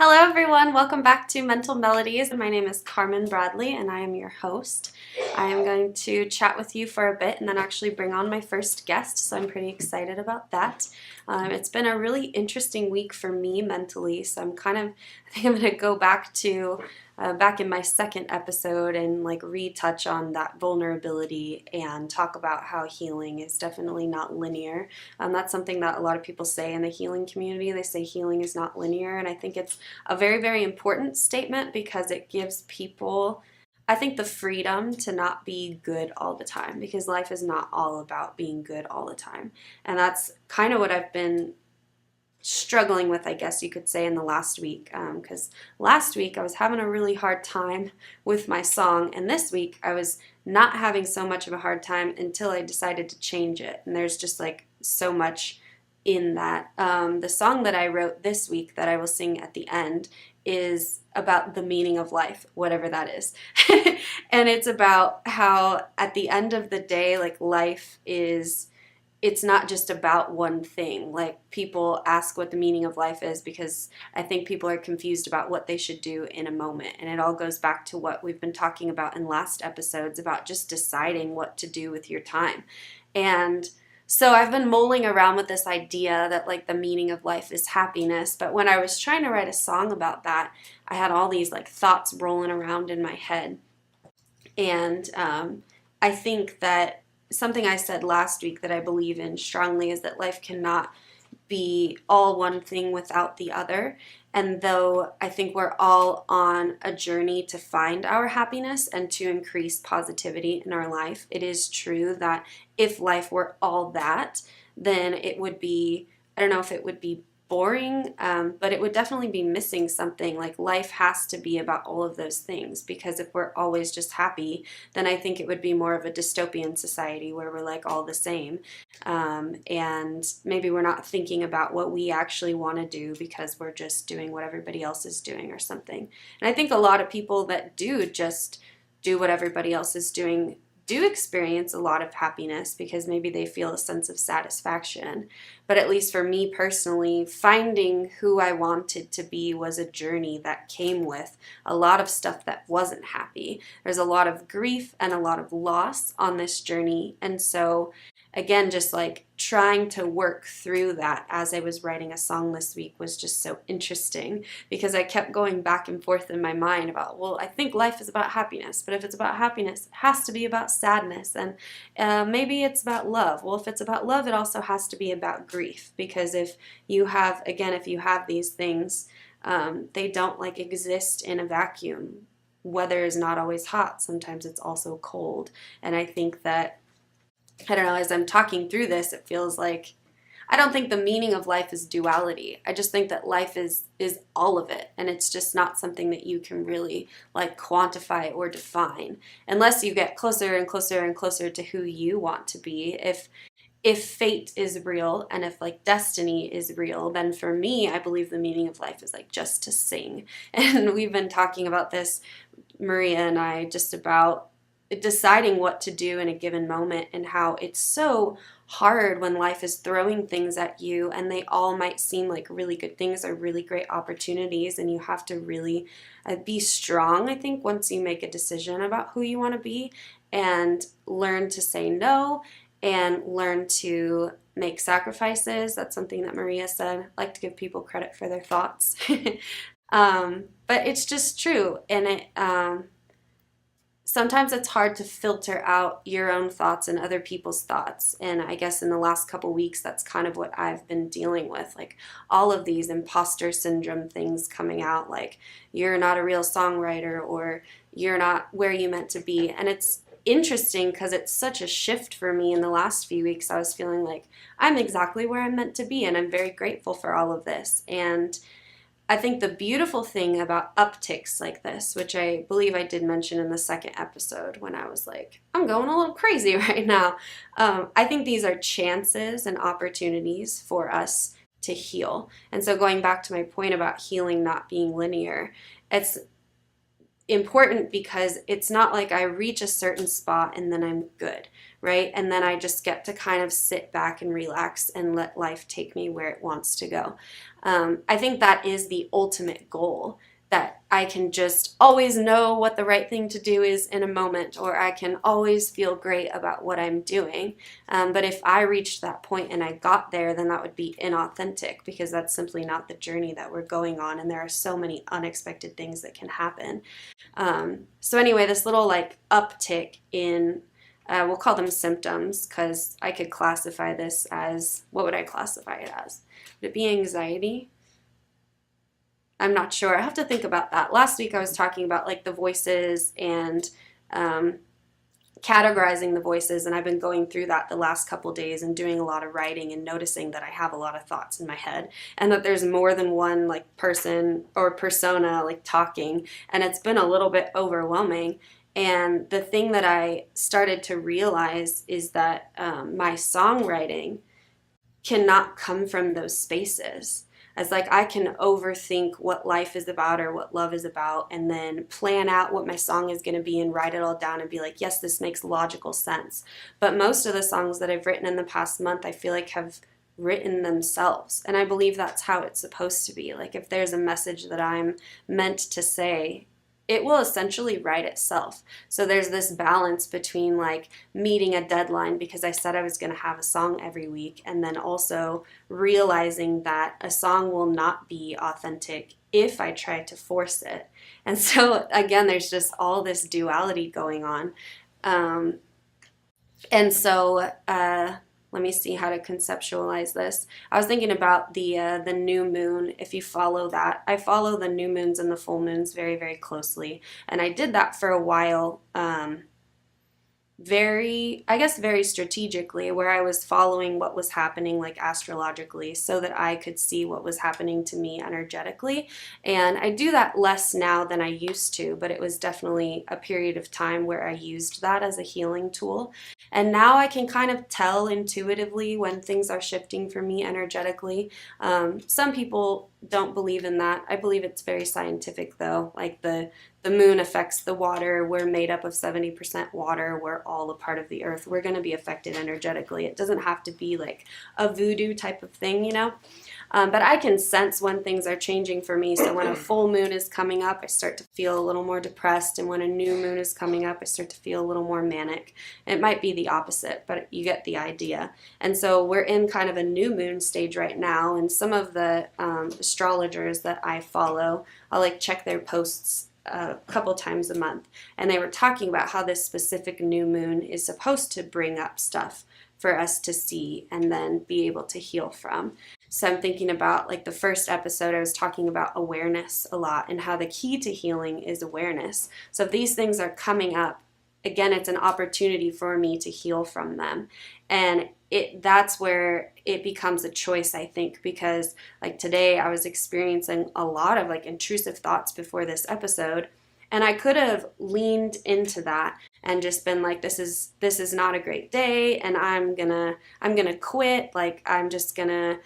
Hello everyone, welcome back to Mental Melodies. My name is Carmynn Bradley and I am your host. I am going to chat with you for a bit and then actually bring on my first guest, so I'm pretty excited about that. It's been a really interesting week for me mentally, so I think I'm going to go back to back in my second episode and retouch on that vulnerability and talk about how healing is definitely not linear. That's something that a lot of people say in the healing community. They say healing is not linear, and I think it's a very, very important statement because it gives people, I think, the freedom to not be good all the time, because life is not all about being good all the time. And that's kind of what I've been struggling with, I guess you could say, in the last week, because last week I was having a really hard time with my song, and this week I was not having so much of a hard time until I decided to change it. And there's just so much in that. The song that I wrote this week that I will sing at the end is about the meaning of life, whatever that is. And it's about how at the end of the day, life is, it's not just about one thing. People ask what the meaning of life is because I think people are confused about what they should do in a moment. And it all goes back to what we've been talking about in last episodes about just deciding what to do with your time. And so I've been mulling around with this idea that the meaning of life is happiness. But when I was trying to write a song about that, I had all these thoughts rolling around in my head. And I think that something I said last week that I believe in strongly is that life cannot be all one thing without the other. And though I think we're all on a journey to find our happiness and to increase positivity in our life, it is true that if life were all that, then it would be, I don't know if it would be boring, but it would definitely be missing something. Life has to be about all of those things, because if we're always just happy, then I think it would be more of a dystopian society where we're all the same, and maybe we're not thinking about what we actually want to do because we're just doing what everybody else is doing or something. And I think a lot of people that do just do what everybody else is doing do experience a lot of happiness because maybe they feel a sense of satisfaction. But at least for me personally, finding who I wanted to be was a journey that came with a lot of stuff that wasn't happy. There's a lot of grief and a lot of loss on this journey. And so again, just trying to work through that as I was writing a song this week was just so interesting, because I kept going back and forth in my mind about, well, I think life is about happiness, but if it's about happiness, it has to be about sadness, and maybe it's about love. Well, if it's about love, it also has to be about grief, because if you have these things, they don't exist in a vacuum. Weather is not always hot. Sometimes it's also cold. And I think that, I don't know, as I'm talking through this, it feels like I don't think the meaning of life is duality. I just think that life is all of it, and it's just not something that you can really quantify or define unless you get closer and closer and closer to who you want to be. If fate is real and if destiny is real, then for me, I believe the meaning of life is just to sing. And we've been talking about this, Maria and I, just about deciding what to do in a given moment, and how it's so hard when life is throwing things at you and they all might seem like really good things or really great opportunities, and you have to really be strong, I think, once you make a decision about who you want to be, and learn to say no and learn to make sacrifices. That's something that Maria said. I like to give people credit for their thoughts. But it's just true, and sometimes it's hard to filter out your own thoughts and other people's thoughts. And I guess in the last couple weeks, that's kind of what I've been dealing with. All of these imposter syndrome things coming out, you're not a real songwriter, or you're not where you meant to be. And it's interesting because it's such a shift for me in the last few weeks. I was feeling like I'm exactly where I'm meant to be, and I'm very grateful for all of this. And I think the beautiful thing about upticks like this, which I believe I did mention in the second episode when I was I'm going a little crazy right now, I think these are chances and opportunities for us to heal. And so going back to my point about healing not being linear, it's important because it's not I reach a certain spot and then I'm good, right? And then I just get to kind of sit back and relax and let life take me where it wants to go. I think that is the ultimate goal, that I can just always know what the right thing to do is in a moment, or I can always feel great about what I'm doing. But if I reached that point and I got there, then that would be inauthentic, because that's simply not the journey that we're going on, and there are so many unexpected things that can happen. So anyway, this little like uptick in, we'll call them symptoms, because I could classify this as, what would I classify it as? Would it be anxiety? I'm not sure. I have to think about that. Last week I was talking about like the voices and categorizing the voices, and I've been going through that the last couple days and doing a lot of writing and noticing that I have a lot of thoughts in my head, and that there's more than one like person or persona like talking, and it's been a little bit overwhelming. And the thing that I started to realize is that my songwriting cannot come from those spaces. As like I can overthink what life is about or what love is about, and then plan out what my song is going to be and write it all down and be like, yes, this makes logical sense. But most of the songs that I've written in the past month, I feel like have written themselves. And I believe that's how it's supposed to be. Like if there's a message that I'm meant to say, it will essentially write itself. So there's this balance between like meeting a deadline because I said I was going to have a song every week, and then also realizing that a song will not be authentic if I try to force it. And so again, there's just all this duality going on. And so let me see how to conceptualize this. I was thinking about the new moon. If you follow that, I follow the new moons and the full moons very, very closely, and I did that for a while. Very strategically, where I was following what was happening like astrologically so that I could see what was happening to me energetically. And I do that less now than I used to, but it was definitely a period of time where I used that as a healing tool. And now I can kind of tell intuitively when things are shifting for me energetically. Some people don't believe in that. I believe it's very scientific though. Like the moon affects the water. We're made up of 70% water. We're all a part of the earth. We're going to be affected energetically. It doesn't have to be like a voodoo type of thing, you know? But I can sense when things are changing for me. So when a full moon is coming up, I start to feel a little more depressed. And when a new moon is coming up, I start to feel a little more manic. It might be the opposite, but you get the idea. And so we're in kind of a new moon stage right now. And some of the astrologers that I follow, I'll like check their posts a couple times a month, and they were talking about how this specific new moon is supposed to bring up stuff for us to see and then be able to heal from. So I'm thinking about like the first episode, I was talking about awareness a lot and how the key to healing is awareness. So if these things are coming up, again, it's an opportunity for me to heal from them. And that's where it becomes a choice, I think, because like today I was experiencing a lot of like intrusive thoughts before this episode, and I could have leaned into that and just been like, this is not a great day, and I'm gonna quit, like I'm just gonna,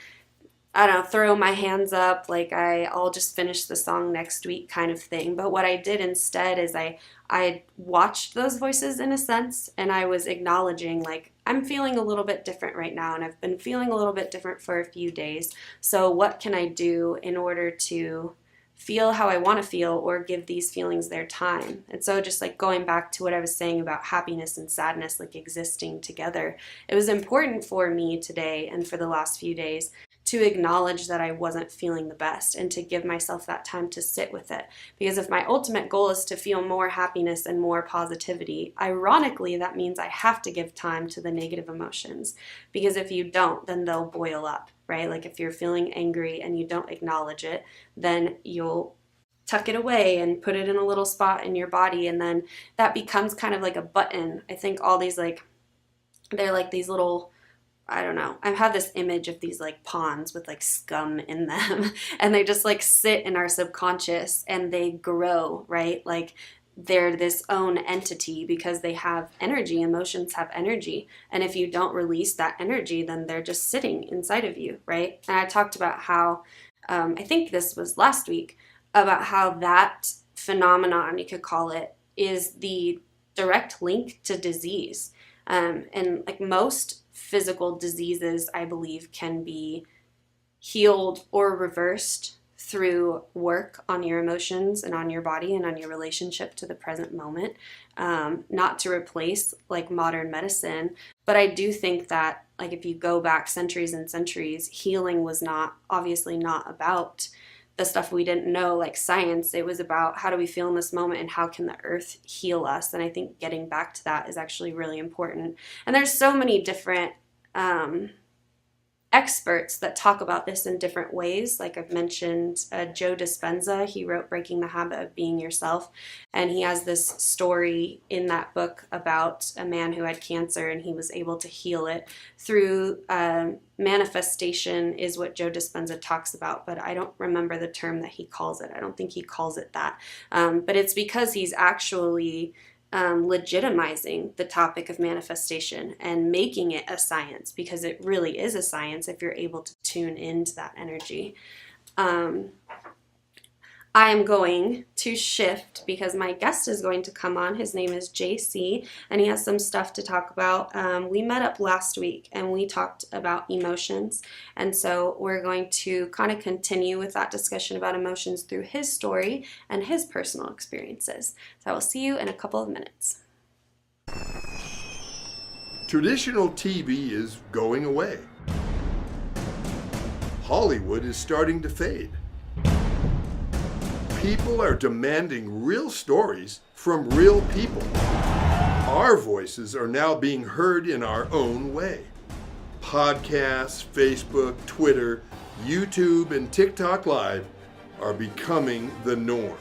I don't know, throw my hands up, like I'll just finish the song next week kind of thing. But what I did instead is I watched those voices in a sense, and I was acknowledging like, I'm feeling a little bit different right now, and I've been feeling a little bit different for a few days. So what can I do in order to feel how I want to feel, or give these feelings their time? And so just like going back to what I was saying about happiness and sadness like existing together, it was important for me today and for the last few days to acknowledge that I wasn't feeling the best and to give myself that time to sit with it. Because if my ultimate goal is to feel more happiness and more positivity, ironically, that means I have to give time to the negative emotions. Because if you don't, then they'll boil up, right? Like if you're feeling angry and you don't acknowledge it, then you'll tuck it away and put it in a little spot in your body, and then that becomes kind of like a button. I think all these they're like these little, I don't know, I have this image of these like ponds with like scum in them and they just like sit in our subconscious and they grow, right? Like they're this own entity because they have energy. Emotions have energy. And if you don't release that energy, then they're just sitting inside of you, right? And I talked about how, I think this was last week, about how that phenomenon, you could call it, is the direct link to disease. And like most physical diseases, I believe, can be healed or reversed through work on your emotions and on your body and on your relationship to the present moment, not to replace like modern medicine. But I do think that like if you go back centuries and centuries, healing was obviously not about the stuff we didn't know, like science. It was about how do we feel in this moment and how can the earth heal us. And I think getting back to that is actually really important. And there's so many different experts that talk about this in different ways. Like I've mentioned, Joe Dispenza, he wrote Breaking the Habit of Being Yourself. And he has this story in that book about a man who had cancer and he was able to heal it through manifestation is what Joe Dispenza talks about. But I don't remember the term that he calls it. I don't think he calls it that. But it's because he's actually legitimizing the topic of manifestation and making it a science, because it really is a science if you're able to tune into that energy. I am going to shift because my guest is going to come on. His name is JC, and he has some stuff to talk about. We met up last week and we talked about emotions, and so we're going to kind of continue with that discussion about emotions through his story and his personal experiences. So I will see you in a couple of minutes. Traditional TV is going away. Hollywood is starting to fade. People are demanding real stories from real people. Our voices are now being heard in our own way. Podcasts, Facebook, Twitter, YouTube, and TikTok Live are becoming the norm.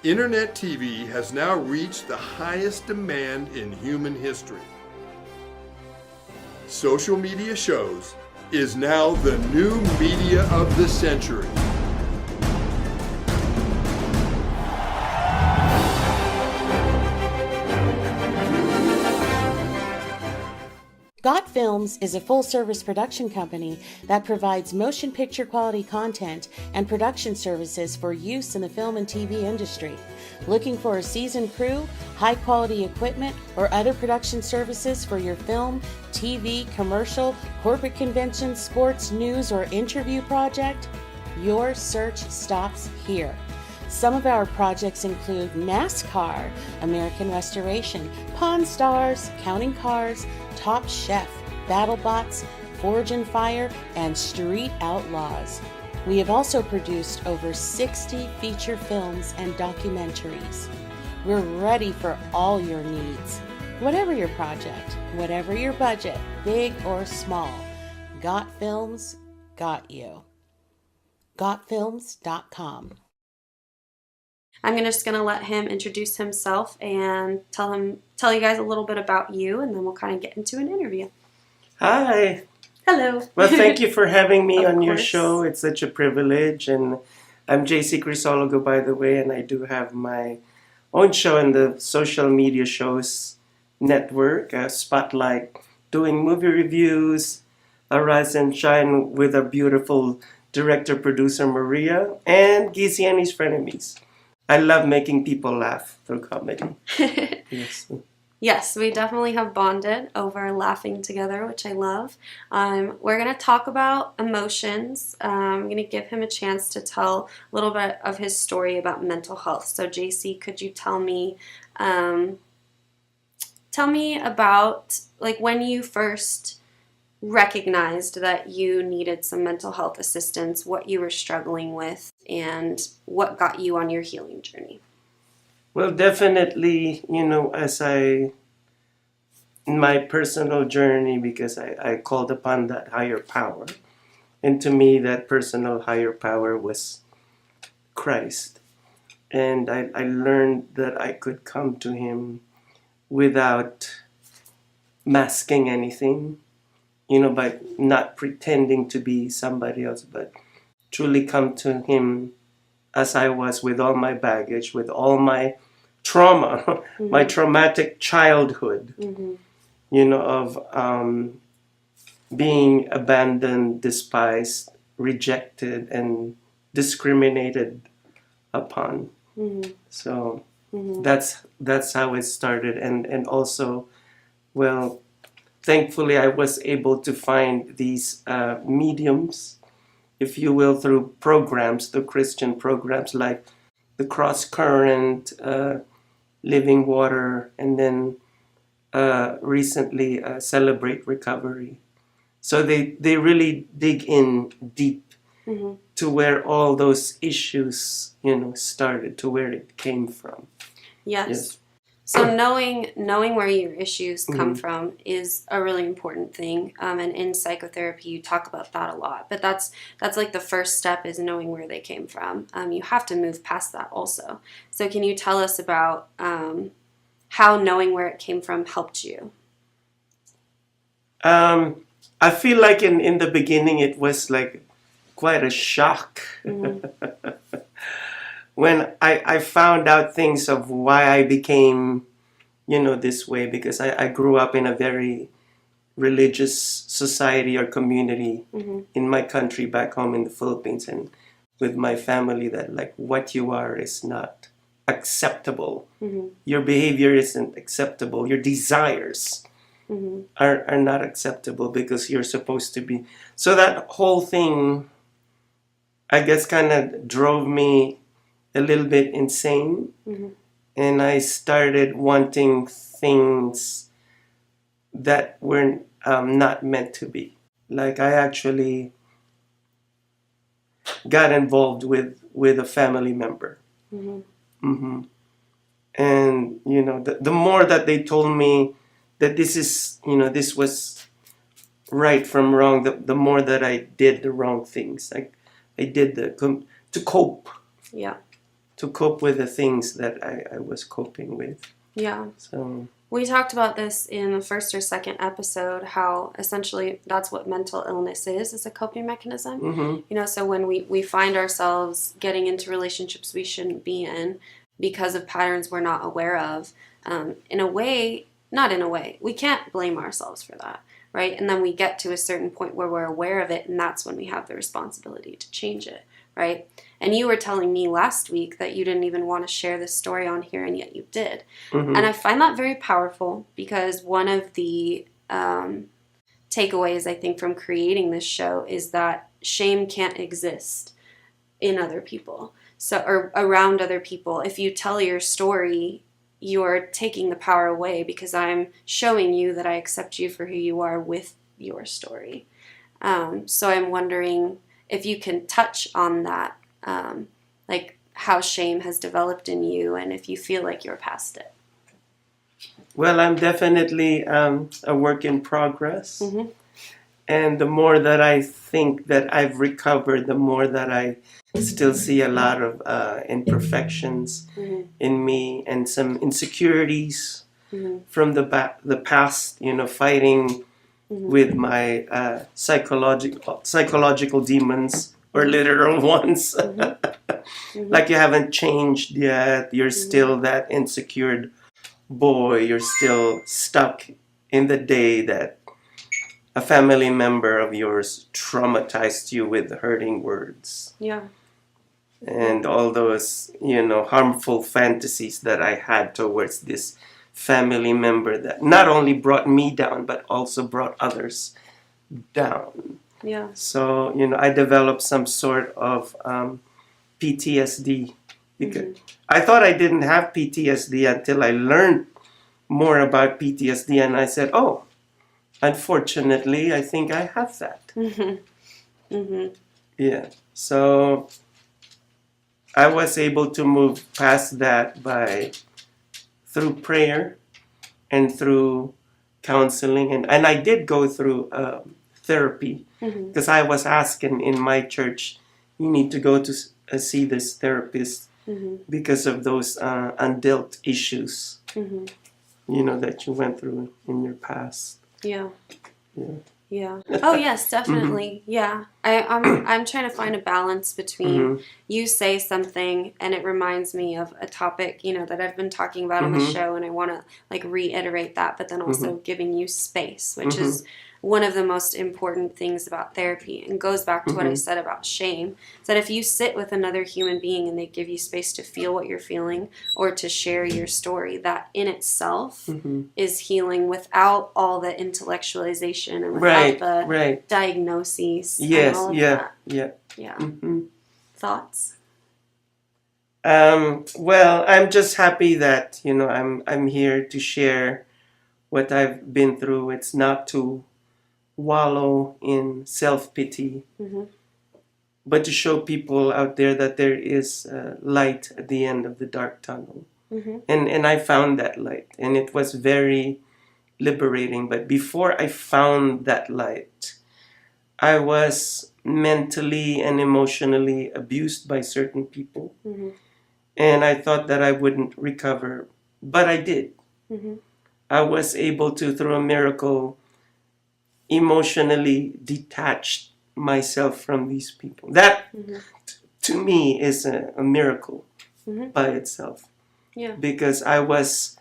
Internet TV has now reached the highest demand in human history. Social media shows is now the new media of the century. Got Films is a full-service production company that provides motion picture quality content and production services for use in the film and TV industry. Looking for a seasoned crew, high-quality equipment, or other production services for your film, TV, commercial, corporate convention, sports, news, or interview project? Your search stops here. Some of our projects include NASCAR, American Restoration, Pawn Stars, Counting Cars, Top Chef, BattleBots, Forge and Fire, and Street Outlaws. We have also produced over 60 feature films and documentaries. We're ready for all your needs. Whatever your project, whatever your budget, big or small, Got Films got you. GotFilms.com. I'm just going to let him introduce himself and tell you guys a little bit about you, and then we'll kind of get into an interview. Hi. Hello. Well, thank you for having me on course. your show. It's such a privilege. And I'm JC Crisologo, by the way, and I do have my own show in the social media shows network, Spotlight, doing movie reviews, Arise and Shine with our beautiful director-producer Maria, and Gizi and His Frenemies. I love making people laugh through comedy. Yes. Yes, we definitely have bonded over laughing together, which I love. We're going to talk about emotions. I'm going to give him a chance to tell a little bit of his story about mental health. So, JC, could you tell me about like when you first recognized that you needed some mental health assistance, what you were struggling with, and what got you on your healing journey? Well, definitely, as in my personal journey, because I called upon that higher power. And to me, that personal higher power was Christ. And I learned that I could come to Him without masking anything, by not pretending to be somebody else, but truly come to Him as I was, with all my baggage, with all my trauma, mm-hmm. my traumatic childhood, mm-hmm. Of being abandoned, despised, rejected, and discriminated upon. Mm-hmm. So mm-hmm. that's how it started, and also well, thankfully I was able to find these mediums, if you will, through programs, the Christian programs like the Cross Current, Living Water, and then recently Celebrate Recovery. So they really dig in deep to where all those issues, started, to where it came from. Yes. So knowing where your issues come from is a really important thing. And in psychotherapy, you talk about that a lot. But that's like the first step, is knowing where they came from. You have to move past that also. So can you tell us about how knowing where it came from helped you? I feel like in the beginning it was like quite a shock. When I found out things of why I became, this way, because I grew up in a very religious society or community in my country back home in the Philippines, and with my family, that like what you are is not acceptable. Your behavior isn't acceptable. Your desires are not acceptable because you're supposed to be. So that whole thing, I guess, kind of drove me a little bit insane, and I started wanting things that were not meant to be. Like I actually got involved with a family member, and the more that they told me that this is, this was right from wrong, the more that I did the wrong things. Like I did to cope. Yeah. To cope with the things that I was coping with. Yeah. So we talked about this in the first or second episode, how essentially that's what mental illness is a coping mechanism. So when we find ourselves getting into relationships we shouldn't be in because of patterns we're not aware of, we can't blame ourselves for that, right? And then we get to a certain point where we're aware of it, and that's when we have the responsibility to change it, right? And you were telling me last week that you didn't even want to share this story on here, and yet you did. And I find that very powerful, because one of the takeaways, I think, from creating this show is that shame can't exist in other people, or around other people. If you tell your story, you're taking the power away, because I'm showing you that I accept you for who you are with your story. So I'm wondering if you can touch on that, like how shame has developed in you, and if you feel like you're past it. Well, I'm definitely a work in progress. And the more that I think that I've recovered, the more that I still see a lot of imperfections in me, and some insecurities from the past, fighting with my psychological demons, or literal ones. Like you haven't changed yet. You're still that insecure boy. You're still stuck in the day that a family member of yours traumatized you with hurting words. Yeah. And all those, harmful fantasies that I had towards this family member that not only brought me down, but also brought others down. Yeah. So, I developed some sort of PTSD. Because I thought I didn't have PTSD until I learned more about PTSD, and I said, oh, unfortunately, I think I have that. Yeah. So I was able to move past that through prayer and through counseling. And I did go through therapy, because I was asking in my church, you need to go to see this therapist because of those undealt issues, that you went through in your past. Yeah. Oh yes, definitely. Yeah. I'm trying to find a balance between you say something and it reminds me of a topic, that I've been talking about on the show, and I want to like reiterate that, but then also giving you space, which is one of the most important things about therapy, and goes back to what I said about shame, is that if you sit with another human being and they give you space to feel what you're feeling or to share your story, that in itself is healing without all the intellectualization and without the diagnoses and all of that. Yeah. Thoughts? Well, I'm just happy that, you know, I'm here to share what I've been through. It's not to wallow in self-pity, but to show people out there that there is light at the end of the dark tunnel. And I found that light, and it was very liberating. But before I found that light, I was mentally and emotionally abused by certain people. And I thought that I wouldn't recover, but I did. I was able to, through a miracle, emotionally detach myself from these people. That, to me, is a miracle by itself. Because I was,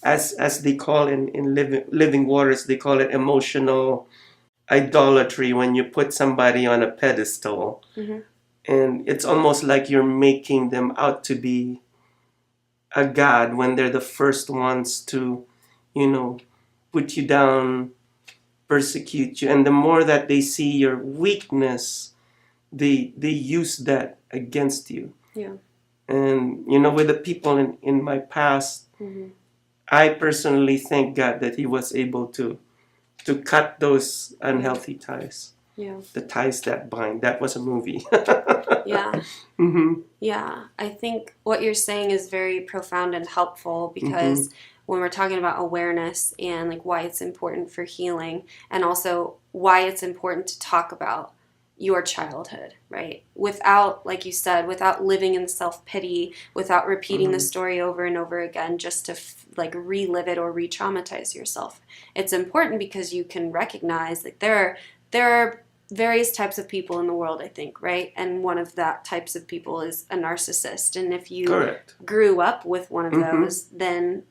as they call in living waters, they call it emotional idolatry, when you put somebody on a pedestal. And it's almost like you're making them out to be a god when they're the first ones to, you know, put you down, persecute you. And the more that they see your weakness, they use that against you. And, you know, with the people in my past, I personally thank God that He was able to cut those unhealthy ties. The ties that bind. That was a movie. Yeah, I think what you're saying is very profound and helpful, because when we're talking about awareness and like why it's important for healing, and also why it's important to talk about your childhood, right? Without, like you said, without living in self-pity, without repeating the story over and over again just to like relive it or re-traumatize yourself. It's important because you can recognize like there are various types of people in the world, I think, right? And one of that types of people is a narcissist. And if you grew up with one of those, then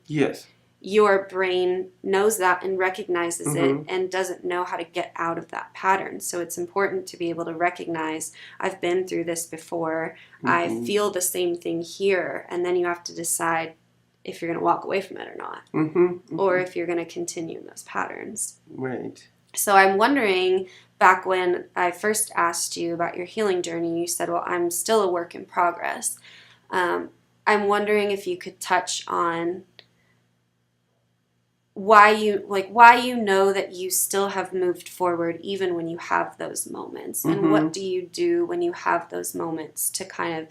your brain knows that and recognizes it and doesn't know how to get out of that pattern. So it's important to be able to recognize, I've been through this before, I feel the same thing here, and then you have to decide if you're going to walk away from it or not, or if you're going to continue in those patterns. So I'm wondering, back when I first asked you about your healing journey, you said, well, I'm still a work in progress. I'm wondering if you could touch on why you know that you still have moved forward even when you have those moments, and what do you do when you have those moments to kind of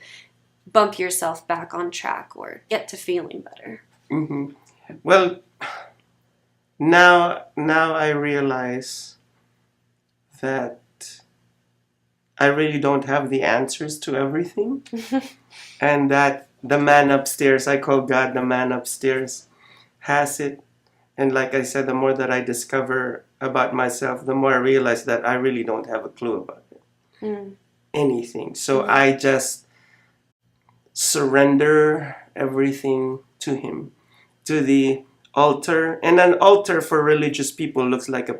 bump yourself back on track or get to feeling better? Well, now I realize that I really don't have the answers to everything, and that the man upstairs, I call God the man upstairs, has it. And like I said, the more that I discover about myself, the more I realize that I really don't have a clue about it. Anything. So I just surrender everything to Him, to the altar. And an altar for religious people looks like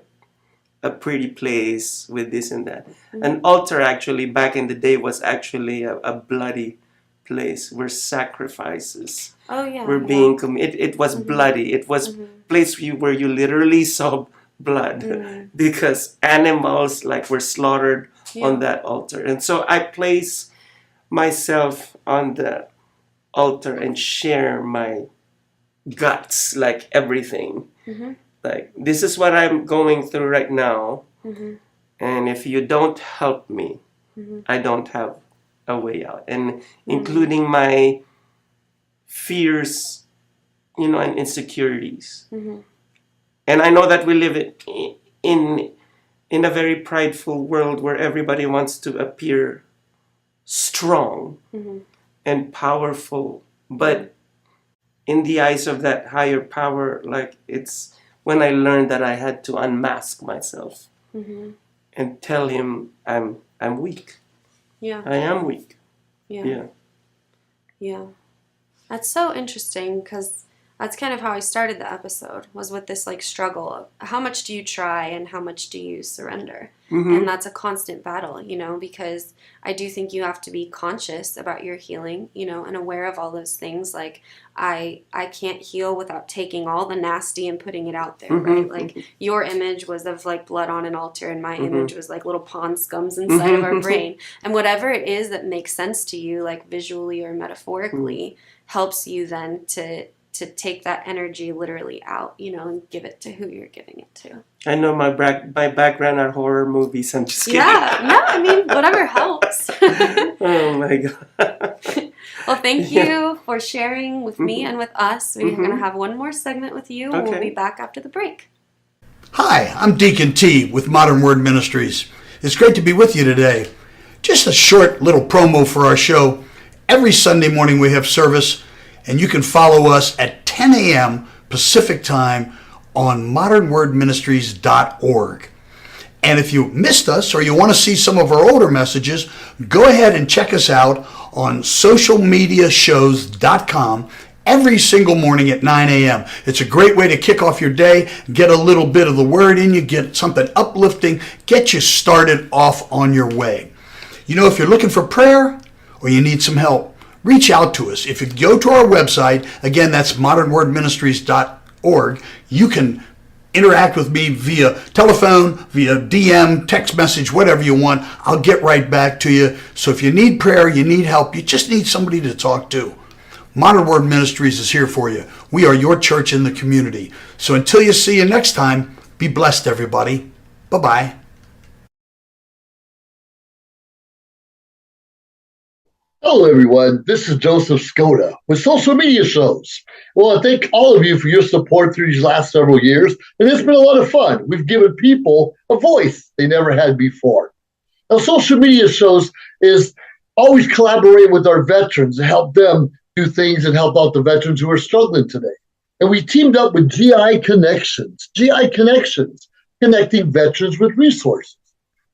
a pretty place with this and that. An altar actually back in the day was actually a bloody place where sacrifices were being committed. It was bloody. It was place where you literally saw blood because animals like were slaughtered on that altar. And so I place myself on the altar and share my guts, like everything. Like, this is what I'm going through right now. And if you don't help me, I don't have a way out. And including my fears, you know, and insecurities. And I know that we live in a very prideful world where everybody wants to appear strong and powerful. But in the eyes of that higher power, like, it's when I learned that I had to unmask myself and tell Him I'm weak. I am weak. That's so interesting, because That's kind of how I started the episode, was with this like struggle of how much do you try and how much do you surrender? And that's a constant battle, you know, because I do think you have to be conscious about your healing, you know, and aware of all those things. Like I can't heal without taking all the nasty and putting it out there, right? Like your image was of like blood on an altar, and my image was like little pond scums inside of our brain. And whatever it is that makes sense to you, like visually or metaphorically, helps you then to take that energy literally out, you know, and give it to who you're giving it to. I know my background are horror movies. I'm just kidding. Yeah, no, I mean, whatever helps. Oh my God. Well, thank you for sharing with me and with us. We're going to have one more segment with you, and we'll be back after the break. Hi, I'm Deacon T with Modern Word Ministries. It's great to be with you today. Just a short little promo for our show. Every Sunday morning we have service, and you can follow us at 10 a.m. Pacific Time on modernwordministries.org. And if you missed us or you want to see some of our older messages, go ahead and check us out on socialmediashows.com every single morning at 9 a.m. It's a great way to kick off your day, get a little bit of the word in you, get something uplifting, get you started off on your way. You know, if you're looking for prayer or you need some help, reach out to us. If you go to our website, again, that's modernwordministries.org, you can interact with me via telephone, via DM, text message, whatever you want. I'll get right back to you. So if you need prayer, you need help, you just need somebody to talk to, Modern Word Ministries is here for you. We are your church in the community. So until you see you next time, be blessed, everybody. Bye-bye. Hello, everyone. This is Joseph Skoda with Social Media Shows. Well, I thank all of you for your support through these last several years, and it's been a lot of fun. We've given people a voice they never had before. Now, Social Media Shows is always collaborating with our veterans to help them do things and help out the veterans who are struggling today. And we teamed up with GI Connections, connecting veterans with resources.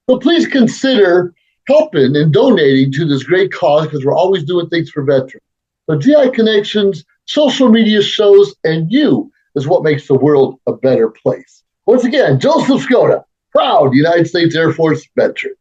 So please consider helping and donating to this great cause, because we're always doing things for veterans. So GI Connections, Social Media Shows, and you is what makes the world a better place. Once again, Joseph Skoda, proud United States Air Force veteran.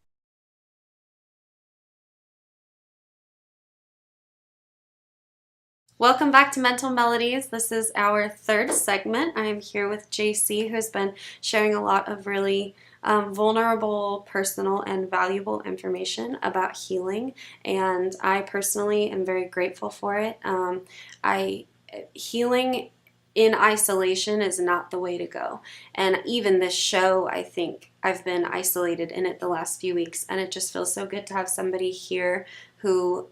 Welcome back to Mental Melodies. This is our third segment. I am here with JC, who's been sharing a lot of really vulnerable, personal, and valuable information about healing, and I personally am very grateful for it. Healing in isolation is not the way to go, and even this show, I think I've been isolated in it the last few weeks, and it just feels so good to have somebody here who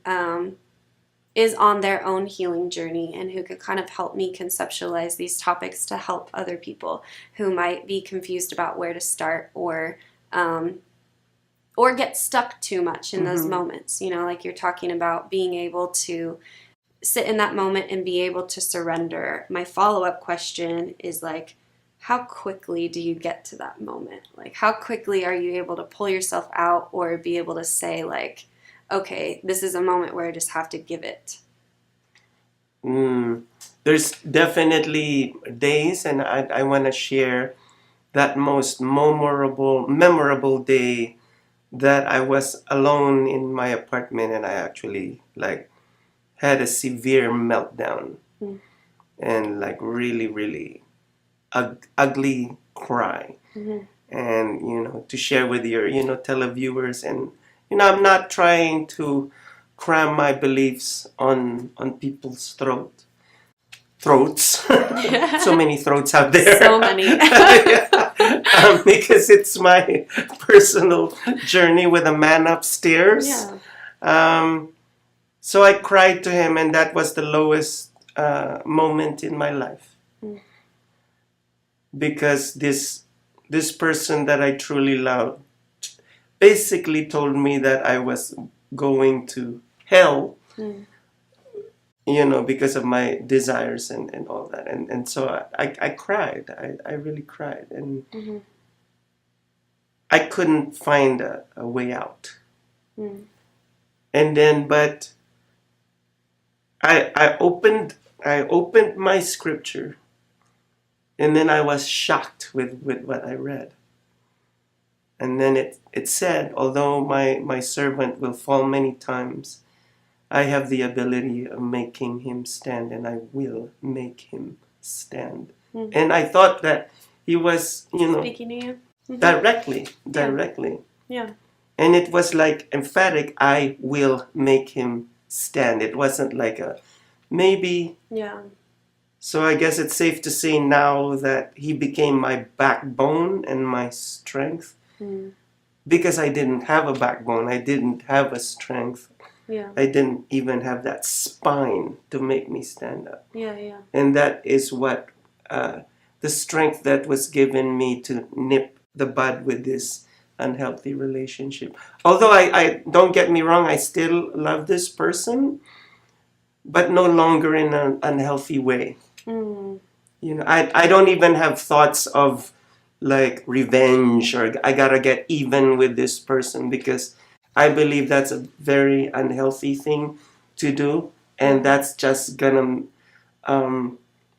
is on their own healing journey and who could kind of help me conceptualize these topics to help other people who might be confused about where to start or get stuck too much in those moments. You know, like you're talking about being able to sit in that moment and be able to surrender. My follow-up question is like, how quickly do you get to that moment? Like, how quickly are you able to pull yourself out or be able to say like, okay, this is a moment where I just have to give it? There's definitely days, and I want to share that most memorable day that I was alone in my apartment, and I actually like had a severe meltdown and like really ugly cry. And to share with your televiewers, and I'm not trying to cram my beliefs on people's throats. So many throats out there. So many. Because it's my personal journey with a man upstairs. So I cried to him, and that was the lowest moment in my life. Because this person that I truly loved basically told me that I was going to hell, because of my desires and all that. And so I cried. I really cried. And I couldn't find a way out. And then, but I opened I opened my scripture, and then I was shocked with what I read. And then it said, although my servant will fall many times, I have the ability of making him stand, and I will make him stand. Mm-hmm. And I thought that he was, speaking to you. Mm-hmm. Directly. Yeah. And it was like emphatic, I will make him stand. It wasn't like a maybe. Yeah. So I guess it's safe to say now that he became my backbone and my strength. Mm. Because I didn't have a backbone. I didn't have a strength. Yeah. I didn't even have that spine to make me stand up. Yeah. And that is what the strength that was given me to nip the bud with this unhealthy relationship. Although I don't get me wrong, I still love this person, but no longer in an unhealthy way. Mm. I don't even have thoughts of like revenge or I gotta get even with this person, because I believe that's a very unhealthy thing to do, and that's just gonna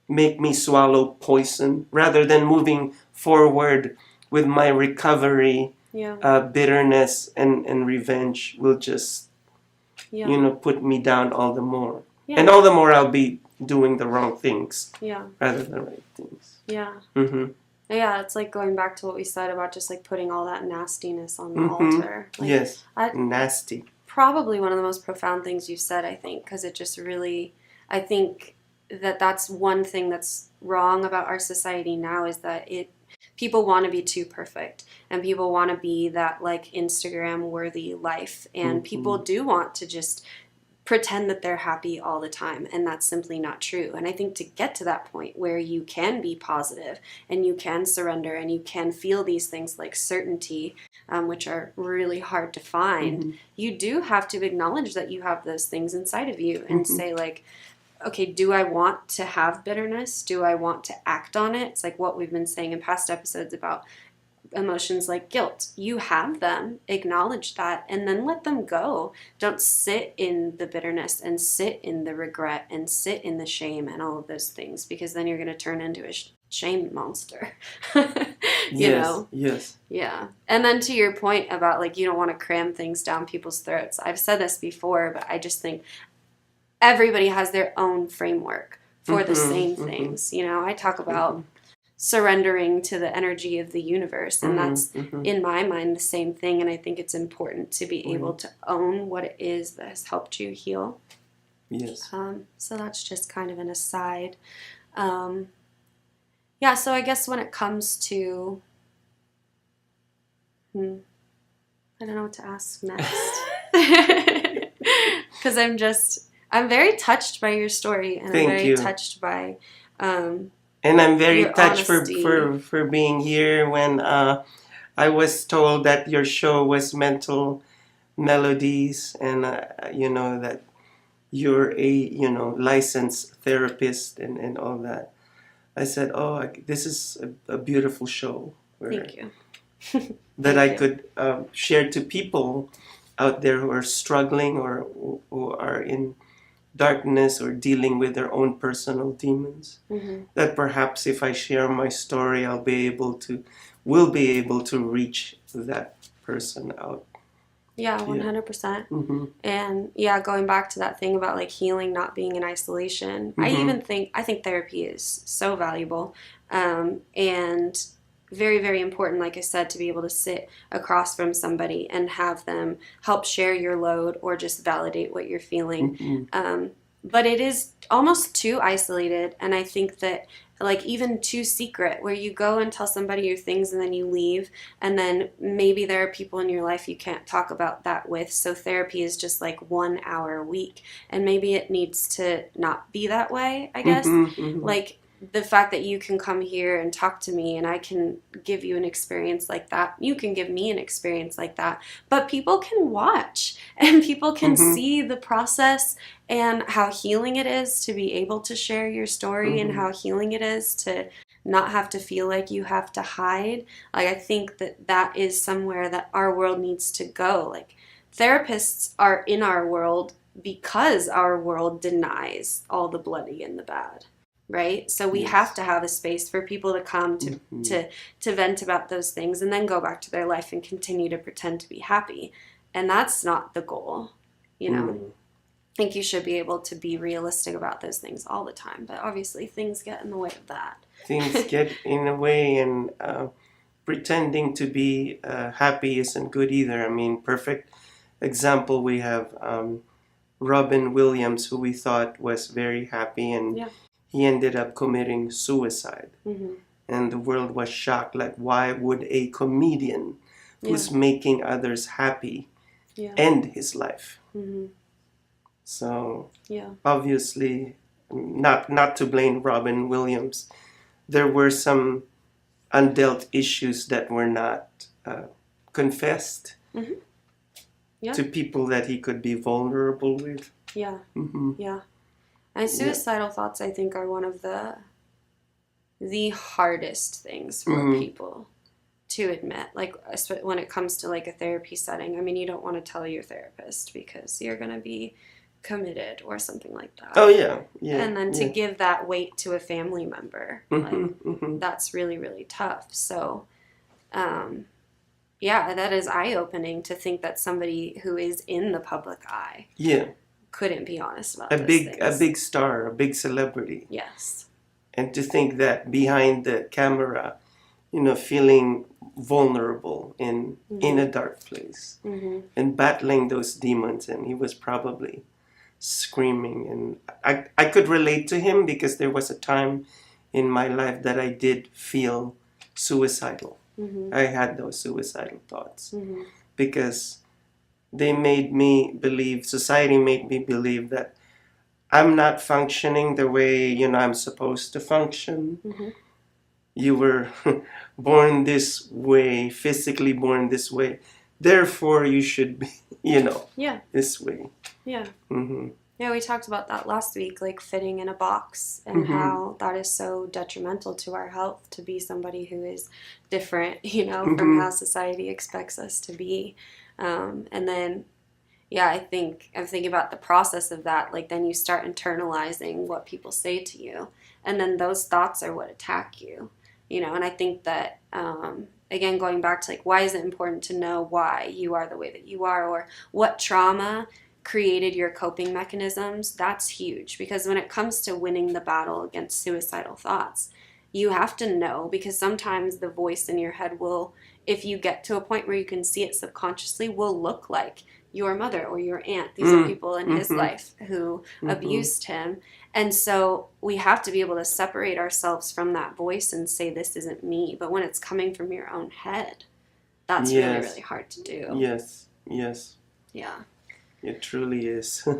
make me swallow poison rather than moving forward with my recovery. Yeah. Bitterness and revenge will just put me down all the more. Yeah. And all the more I'll be doing the wrong things rather than the right things. Yeah. Mm-hmm. Yeah, it's like going back to what we said about just like putting all that nastiness on the altar. Like, yes, nasty. Probably one of the most profound things you've said, I think, because it just really, I think that's one thing that's wrong about our society now is that people want to be too perfect, and people want to be that like Instagram worthy life, and people do want to just pretend that they're happy all the time, and that's simply not true. And I think to get to that point where you can be positive and you can surrender and you can feel these things like certainty, which are really hard to find, you do have to acknowledge that you have those things inside of you and say like, okay, do I want to have bitterness? Do I want to act on it? It's like what we've been saying in past episodes about emotions like guilt. You have them, acknowledge that, and then let them go. Don't sit in the bitterness and sit in the regret and sit in the shame and all of those things, because then you're going to turn into a shame monster. you know? Yes. Yeah. And then to your point about like you don't want to cram things down people's throats. I've said this before, but I just think everybody has their own framework for the same things. I talk about surrendering to the energy of the universe, and that's in my mind the same thing, and I think it's important to be able to own what it is that has helped you heal. Yes. So that's just kind of an aside. So I guess when it comes to I don't know what to ask next, because I'm very touched by your story, and I'm very touched by and I'm very touched for being here when I was told that your show was Mental Melodies, and that you're a licensed therapist and all that. I said, this is a beautiful show. Thank you. That I could share to people out there who are struggling or who are in darkness or dealing with their own personal demons. That perhaps if I share my story, will be able to reach that person out. Yeah, 100%. And going back to that thing about like healing not being in isolation, I think therapy is so valuable and very, very important, like I said, to be able to sit across from somebody and have them help share your load or just validate what you're feeling. But it is almost too isolated, and I think that like even too secret, where you go and tell somebody your things and then you leave, and then maybe there are people in your life you can't talk about that with, so therapy is just like 1 hour a week, and maybe it needs to not be that way, I guess. Like the fact that you can come here and talk to me and I can give you an experience like that, you can give me an experience like that, but people can watch and people can see the process and how healing it is to be able to share your story and how healing it is to not have to feel like you have to hide. Like I think that is somewhere that our world needs to go. Like therapists are in our world because our world denies all the bloody and the bad, right? So we Yes. have to have a space for people to come to vent about those things and then go back to their life and continue to pretend to be happy. And that's not the goal, you know. I think you should be able to be realistic about those things all the time, but obviously things get in the way of that. Things get in the way, and pretending to be happy isn't good either. I mean, perfect example, we have Robin Williams, who we thought was very happy, and Yeah. he ended up committing suicide. And the world was shocked, like, why would a comedian who's making others happy end his life? So obviously, not to blame Robin Williams, there were some undealt issues that were not confessed to people that he could be vulnerable with. Yeah. And suicidal thoughts, I think, are one of the hardest things for people to admit. Like, when it comes to like a therapy setting, I mean, you don't want to tell your therapist because you're going to be committed or something like that. Oh yeah. And then to give that weight to a family member, like that's really, really tough. So, that is eye-opening to think that somebody who is in the public eye couldn't be honest about a those big things. a big star, a big celebrity. Yes. And to think that behind the camera, feeling vulnerable in a dark place and battling those demons, and he was probably screaming. And I could relate to him because there was a time in my life that I did feel suicidal. I had those suicidal thoughts because they made me believe, society made me believe that I'm not functioning the way, I'm supposed to function. You were born this way, physically born this way. Therefore, you should be, this way. Yeah. Yeah, we talked about that last week, like fitting in a box and how that is so detrimental to our health, to be somebody who is different, from how society expects us to be. And then, I'm thinking about the process of that. Like, then you start internalizing what people say to you. And then those thoughts are what attack you, And I think that, again, going back to, like, why is it important to know why you are the way that you are, or what trauma created your coping mechanisms? That's huge, because when it comes to winning the battle against suicidal thoughts, you have to know, because sometimes the voice in your head will, if you get to a point where you can see it subconsciously, will look like your mother or your aunt. These are people in his life who abused him. And so we have to be able to separate ourselves from that voice and say, this isn't me. But when it's coming from your own head, that's really, really hard to do. Yes. Yeah. It truly is. So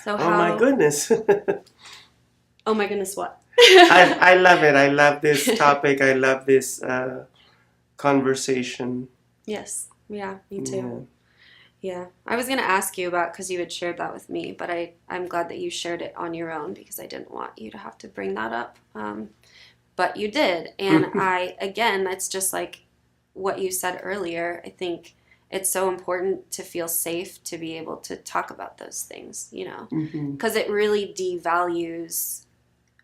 Oh my goodness. Oh my goodness, what? I love it. I love this topic. I love this conversation. Yes. Yeah, me too. Yeah. I was going to ask you about, because you had shared that with me, but I'm glad that you shared it on your own, because I didn't want you to have to bring that up. But you did. And that's just like what you said earlier. I think it's so important to feel safe to be able to talk about those things, because it really devalues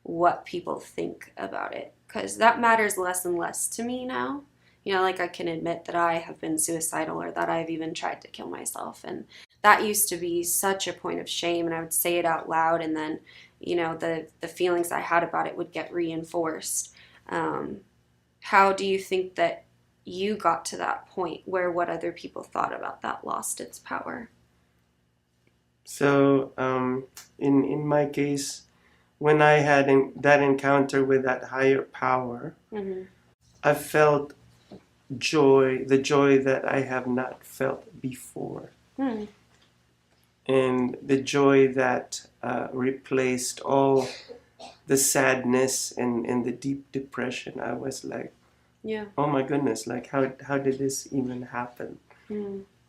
what people think about it, because that matters less and less to me now. Like, I can admit that I have been suicidal, or that I've even tried to kill myself, and that used to be such a point of shame, and I would say it out loud, and then the feelings I had about it would get reinforced. How do you think that you got to that point where what other people thought about that lost its power? So in my case, when I had that encounter with that higher power, I felt joy, the joy that I have not felt before. And the joy that replaced all the sadness and the deep depression. I was like, oh my goodness, like how did this even happen?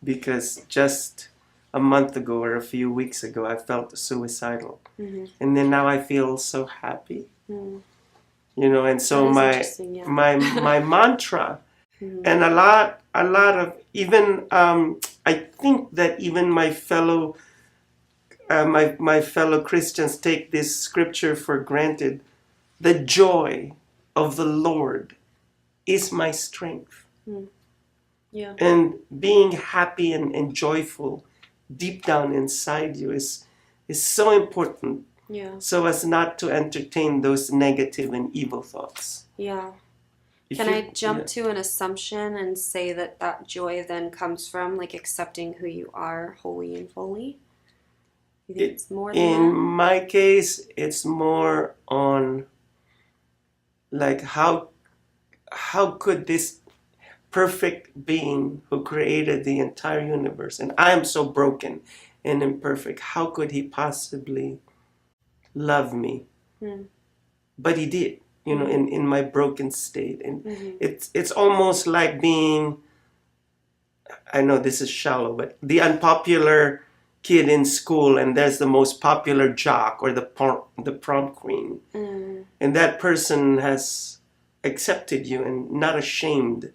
Because just a month ago or a few weeks ago, I felt suicidal. And then now I feel so happy. And so my mantra, and a lot of even I think that even my fellow my fellow Christians take this scripture for granted. The joy of the Lord is my strength. Yeah. And being happy and joyful deep down inside you is so important, Yeah. so as not to entertain those negative and evil thoughts. Yeah. If Can you- I jump yeah. to an assumption and say that that joy then comes from like accepting who you are wholly and fully? You think it's more than In that? my case, it's more on like how could this perfect being who created the entire universe, and I am so broken and imperfect, how could he possibly love me? But he did, you know, in my broken state. And it's almost like being, I know this is shallow, but the unpopular kid in school, and there's the most popular jock or the prom queen. And that person has accepted you and not ashamed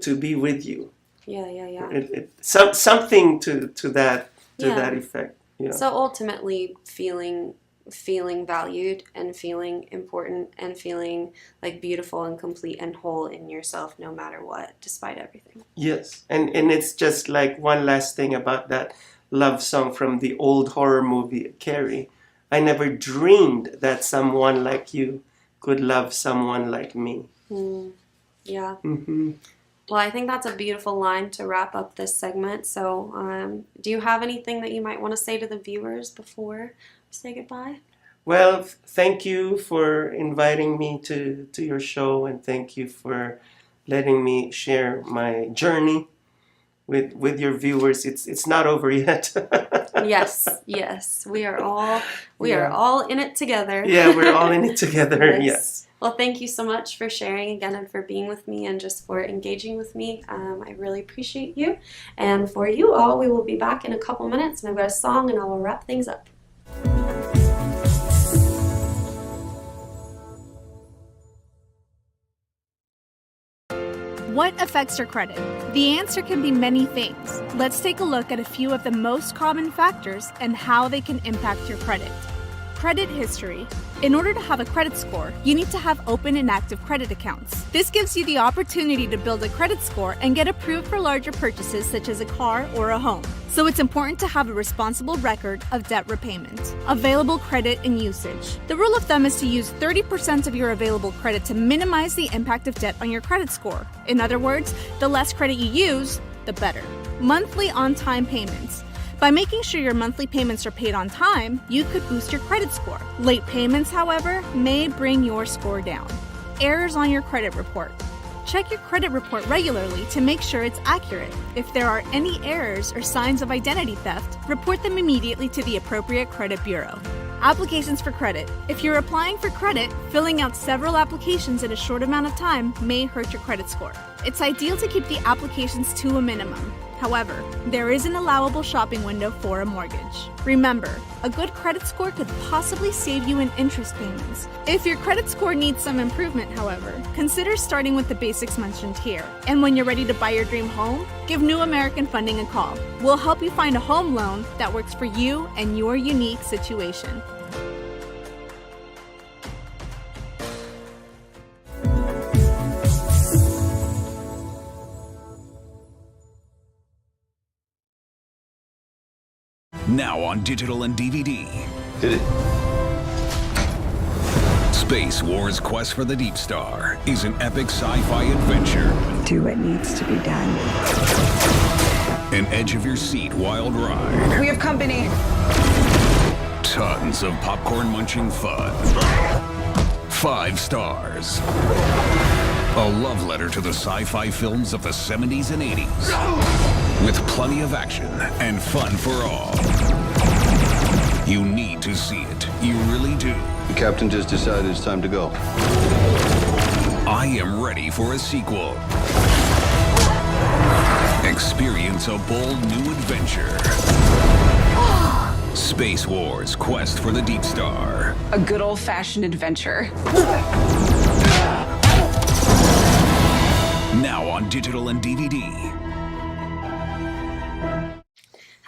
to be with you. Yeah. Something to that Yeah. that effect. Yeah. So ultimately feeling valued and feeling important and feeling like beautiful and complete and whole in yourself no matter what, despite everything. Yes. And it's just like one last thing about that love song from the old horror movie Carrie. I never dreamed that someone like you could love someone like me. Yeah. Well, I think that's a beautiful line to wrap up this segment. So do you have anything that you might want to say to the viewers before we say goodbye? Well, thank you for inviting me to your show, and thank you for letting me share my journey with your viewers. It's not over yet. Yes. We are all in it together. Yeah, we're all in it together. Yes. Well, thank you so much for sharing again and for being with me and just for engaging with me. I really appreciate you. And for you all, we will be back in a couple minutes, and I've got a song and I will wrap things up. What affects your credit? The answer can be many things. Let's take a look at a few of the most common factors and how they can impact your credit. Credit history. In order to have a credit score, you need to have open and active credit accounts. This gives you the opportunity to build a credit score and get approved for larger purchases such as a car or a home. So it's important to have a responsible record of debt repayment. Available credit and usage. The rule of thumb is to use 30% of your available credit to minimize the impact of debt on your credit score. In other words, the less credit you use, the better. Monthly on-time payments. By making sure your monthly payments are paid on time, you could boost your credit score. Late payments, however, may bring your score down. Errors on your credit report. Check your credit report regularly to make sure it's accurate. If there are any errors or signs of identity theft, report them immediately to the appropriate credit bureau. Applications for credit. If you're applying for credit, filling out several applications in a short amount of time may hurt your credit score. It's ideal to keep the applications to a minimum. However, there is an allowable shopping window for a mortgage. Remember, a good credit score could possibly save you in interest payments. If your credit score needs some improvement, however, consider starting with the basics mentioned here. And when you're ready to buy your dream home, give New American Funding a call. We'll help you find a home loan that works for you and your unique situation. Now on digital and DVD. Hit it. Space Wars: Quest for the Deep Star is an epic sci-fi adventure. Do what needs to be done. An edge-of-your-seat wild ride. We have company. Tons of popcorn-munching fun. 5 stars. A love letter to the sci-fi films of the 70s and 80s. With plenty of action and fun for all. You need to see it. You really do. The captain just decided it's time to go. I am ready for a sequel. Experience a bold new adventure. Space Wars: Quest for the Deep Star. A good old-fashioned adventure. Now on digital and DVD.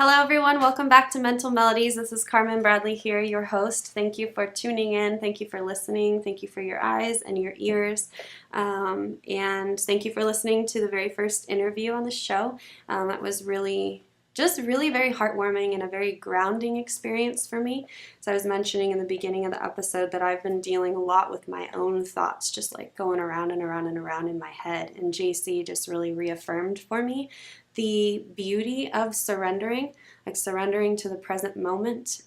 Hello everyone, welcome back to Mental Melodies. This is Carmynn Bradley here, your host. Thank you for tuning in, thank you for listening, thank you for your eyes and your ears, and thank you for listening to the very first interview on the show. That was really very heartwarming and a very grounding experience for me. So I was mentioning in the beginning of the episode that I've been dealing a lot with my own thoughts, just like going around and around and around in my head, and JC just really reaffirmed for me the beauty of surrendering, like surrendering to the present moment,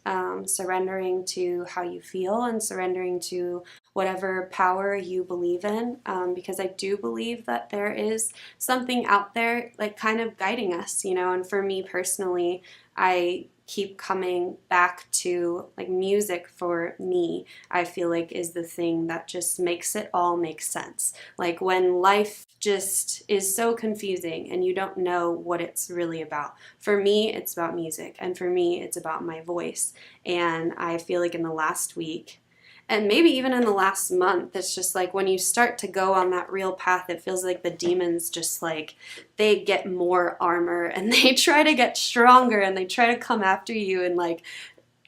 surrendering to how you feel, and surrendering to whatever power you believe in, because I do believe that there is something out there like kind of guiding us, you know. And for me personally, I keep coming back to like music. For me, I feel like is the thing that just makes it all make sense. Like when life just is so confusing and you don't know what it's really about. For me, it's about music, and for me, it's about my voice. And I feel like in the last week, and maybe even in the last month, it's just like when you start to go on that real path, it feels like the demons just like, they get more armor and they try to get stronger and they try to come after you and like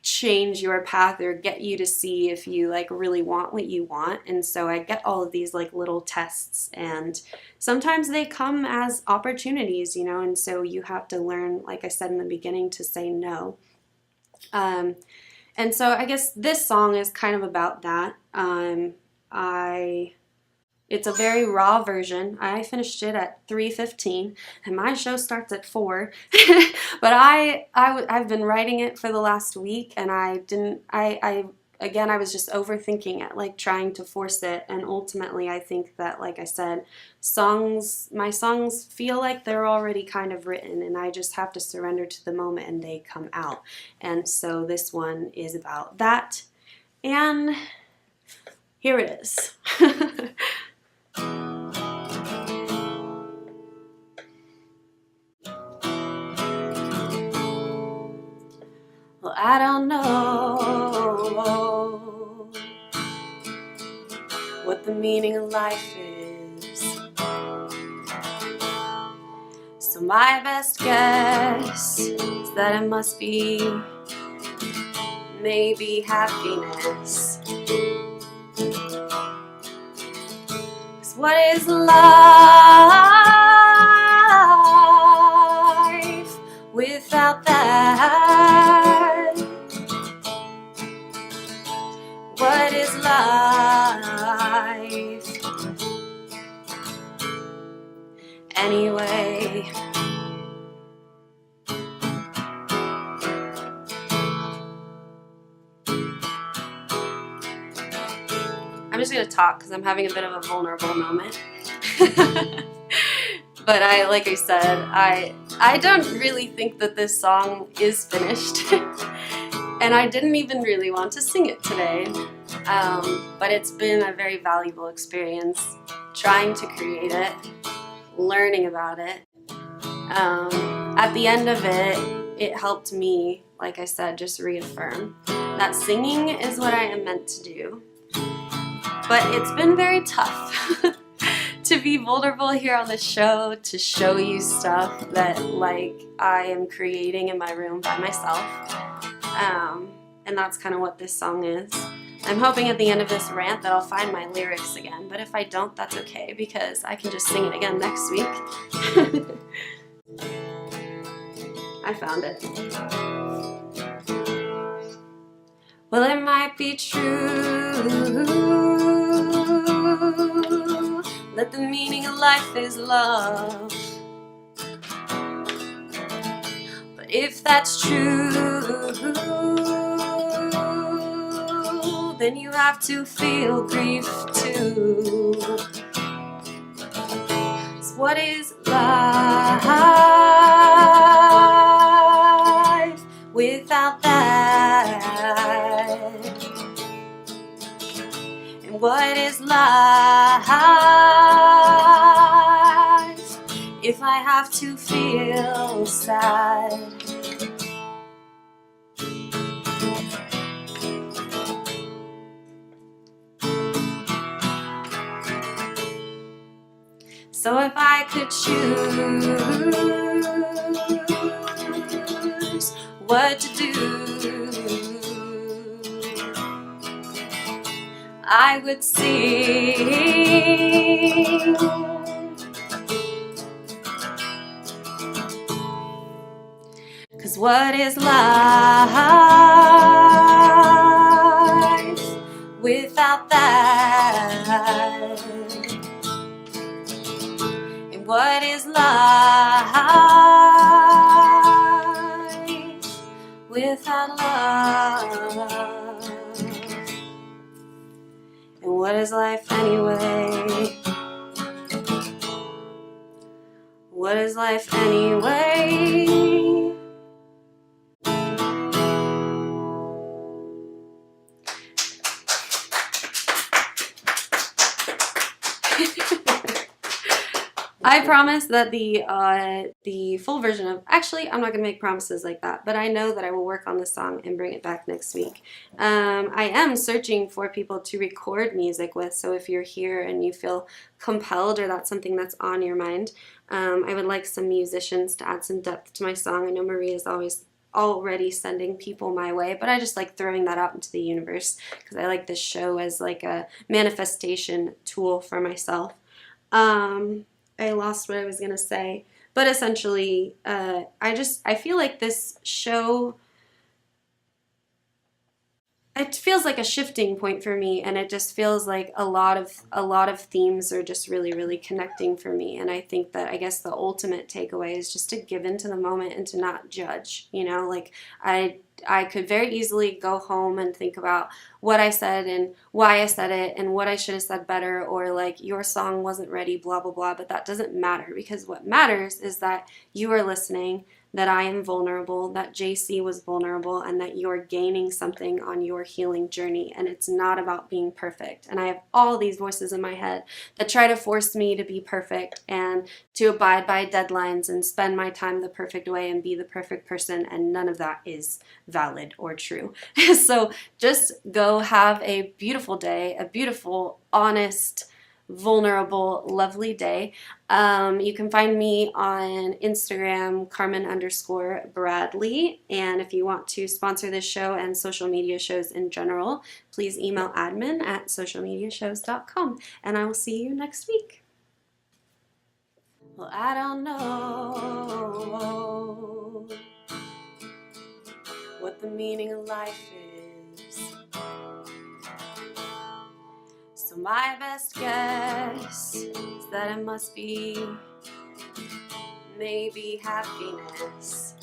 change your path or get you to see if you like really want what you want. And so I get all of these like little tests, and sometimes they come as opportunities, you know, and so you have to learn, like I said in the beginning, to say no. And so I guess this song is kind of about that. It's a very raw version. I finished it at 3:15, and my show starts at 4. But I've been writing it for the last week, and I was just overthinking it, like trying to force it. And ultimately, I think that, like I said, my songs feel like they're already kind of written, and I just have to surrender to the moment and they come out. And so this one is about that. And here it is. Well, I don't know what the meaning of life is, so my best guess is that it must be maybe happiness. 'Cause what is life without that? What is life anyway? I'm just gonna talk because I'm having a bit of a vulnerable moment. But like I said, I don't really think that this song is finished. And I didn't even really want to sing it today. But it's been a very valuable experience trying to create it, learning about it. At the end of it, it helped me, like I said, just reaffirm that singing is what I am meant to do. But it's been very tough to be vulnerable here on the show, to show you stuff that like I am creating in my room by myself. And that's kind of what this song is. I'm hoping at the end of this rant that I'll find my lyrics again, but if I don't, that's okay, because I can just sing it again next week. I found it. Well, it might be true that the meaning of life is love. But if that's true, then you have to feel grief too. So what is life without that? And what is life if I have to feel sad? So if I could choose what to do, I would sing. 'Cause what is life without that? And what is life without love? And what is life anyway? What is life anyway? I promise that the full version of, actually, I'm not going to make promises like that, but I know that I will work on the song and bring it back next week. I am searching for people to record music with, so if you're here and you feel compelled or that's something that's on your mind, I would like some musicians to add some depth to my song. I know Marie is already sending people my way, but I just like throwing that out into the universe because I like this show as like a manifestation tool for myself. I lost what I was gonna say, but essentially, I feel like this show, it feels like a shifting point for me, and it just feels like a lot of themes are just really, really connecting for me. And I think that, I guess the ultimate takeaway is just to give into the moment and to not judge. You know, like I could very easily go home and think about what I said and why I said it and what I should have said better, or like your song wasn't ready, blah, blah, blah. But that doesn't matter, because what matters is that you are listening, that I am vulnerable, that JC was vulnerable, and that you're gaining something on your healing journey. And it's not about being perfect. And I have all these voices in my head that try to force me to be perfect and to abide by deadlines and spend my time the perfect way and be the perfect person, and none of that is valid or true. So just go have a beautiful day, a beautiful, honest, vulnerable, lovely day. You can find me on Instagram, Carmynn_Bradley. And if you want to sponsor this show and social media shows in general, please email admin@socialmediashows.com. And I will see you next week. Well, I don't know what the meaning of life is, so my best guess is that it must be maybe happiness.